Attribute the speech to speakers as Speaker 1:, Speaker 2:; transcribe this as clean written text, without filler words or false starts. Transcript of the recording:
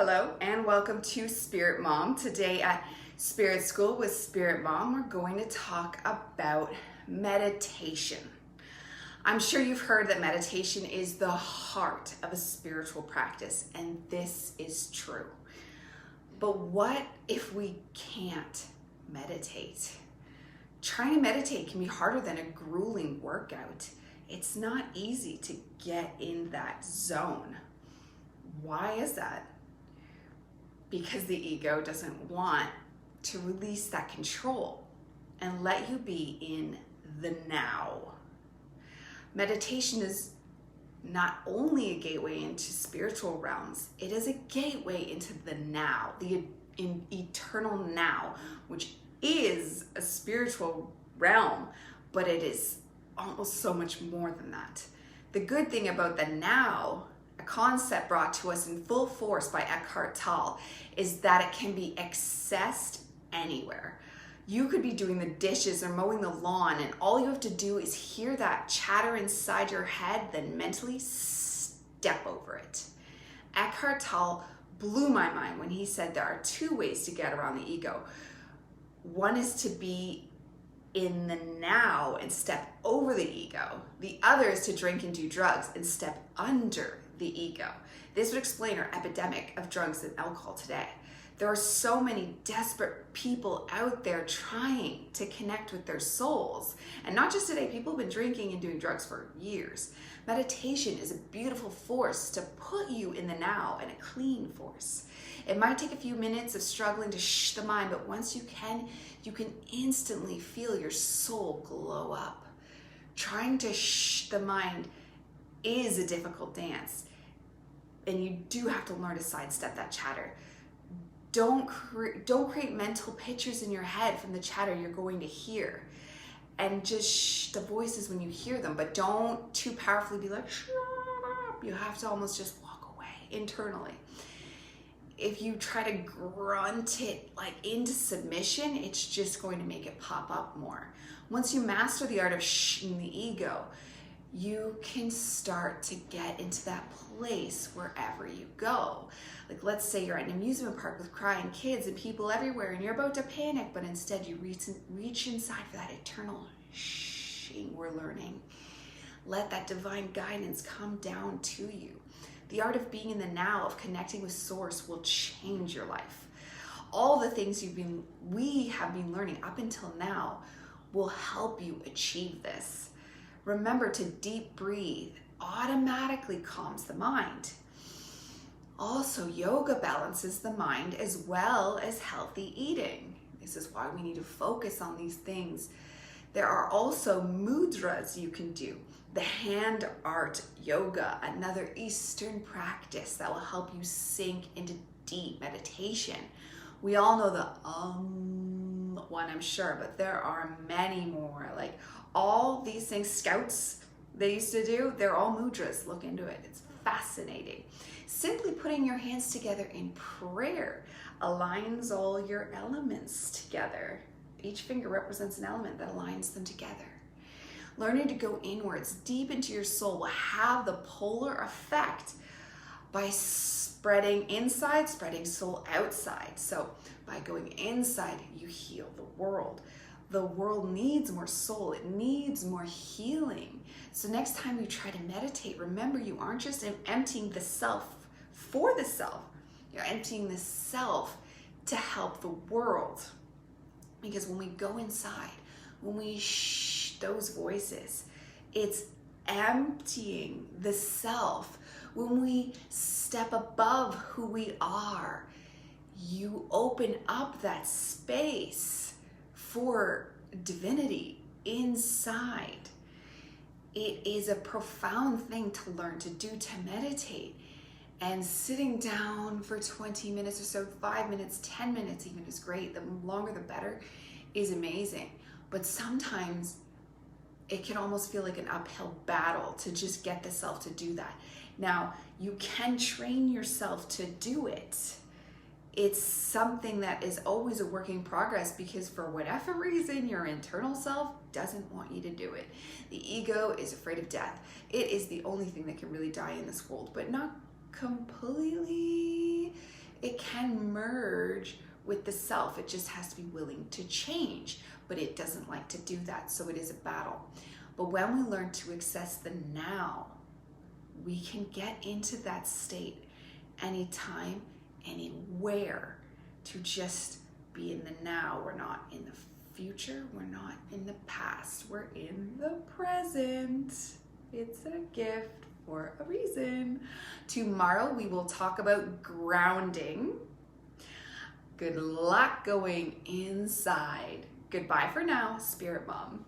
Speaker 1: Hello and welcome to Spirit Mom. Today at Spirit School with Spirit Mom, we're going to talk about meditation. I'm sure you've heard that meditation is the heart of a spiritual practice, and this is true. But what if we can't meditate? Trying to meditate can be harder than a grueling workout. It's not easy to get in that zone. Why is that? Because the ego doesn't want to release that control and let you be in the now. Meditation is not only a gateway into spiritual realms, it is a gateway into the now, the eternal now, which is a spiritual realm, but it is almost so much more than that. The good thing about the now, a concept brought to us in full force by Eckhart Tolle, is that it can be accessed anywhere. You could be doing the dishes or mowing the lawn, and all you have to do is hear that chatter inside your head, then mentally step over it. Eckhart Tolle blew my mind when he said there are two ways to get around the ego. One is to be in the now and step over the ego. The other is to drink and do drugs and step under the ego. This would explain our epidemic of drugs and alcohol today. There are so many desperate people out there trying to connect with their souls. And not just today, people have been drinking and doing drugs for years. Meditation is a beautiful force to put you in the now, and a clean force. It might take a few minutes of struggling to shh the mind, but once you can instantly feel your soul glow up. Trying to shh the mind is a difficult dance, and you do have to learn to sidestep that chatter. Don't create mental pictures in your head from the chatter you're going to hear, and just shh the voices when you hear them, but don't too powerfully be like, shut up. You have to almost just walk away internally. If you try to grunt it like into submission, it's just going to make it pop up more. Once you master the art of shhing the ego, you can start to get into that place wherever you go. Like, let's say you're at an amusement park with crying kids and people everywhere, and you're about to panic, but instead you reach inside for that eternal shhing we're learning. Let that divine guidance come down to you. The art of being in the now, of connecting with source, will change your life. All the things we have been learning up until now will help you achieve this. Remember to deep breathe automatically calms the mind. Also, yoga balances the mind as well as healthy eating. This is why we need to focus on these things. There are also mudras you can do. The hand art yoga, another Eastern practice that will help you sink into deep meditation. We all know the one, I'm sure, but there are many more. Like all these things scouts they used to do, they're all mudras. Look into it. It's fascinating. Simply putting your hands together in prayer aligns all your elements together. Each finger represents an element that aligns them together. Learning to go inwards, deep into your soul, will have the polar effect by spreading inside, spreading soul outside. So by going inside, you heal the world. The world needs more soul. It needs more healing. So next time you try to meditate, remember you aren't just emptying the self for the self. You're emptying the self to help the world. Because when we go inside, when we shh those voices, it's emptying the self. When we step above who we are, you open up that space for divinity inside. It is a profound thing to learn to do, to meditate. And sitting down for 20 minutes or so, 5 minutes, 10 minutes even is great. The longer the better is amazing. But sometimes it can almost feel like an uphill battle to just get the self to do that. Now, you can train yourself to do it. It's something that is always a work in progress, because for whatever reason, your internal self doesn't want you to do it. The ego is afraid of death. It is the only thing that can really die in this world, but not completely. can merge with the self. It just has to be willing to change, but it doesn't like to do that, so it is a battle. But when we learn to access the now, we can get into that state anytime, anywhere, to just be in the now. We're not in the future, we're not in the past, we're in the present. It's a gift for a reason. Tomorrow we will talk about grounding. Good luck going inside. Goodbye for now, Spirit Mom.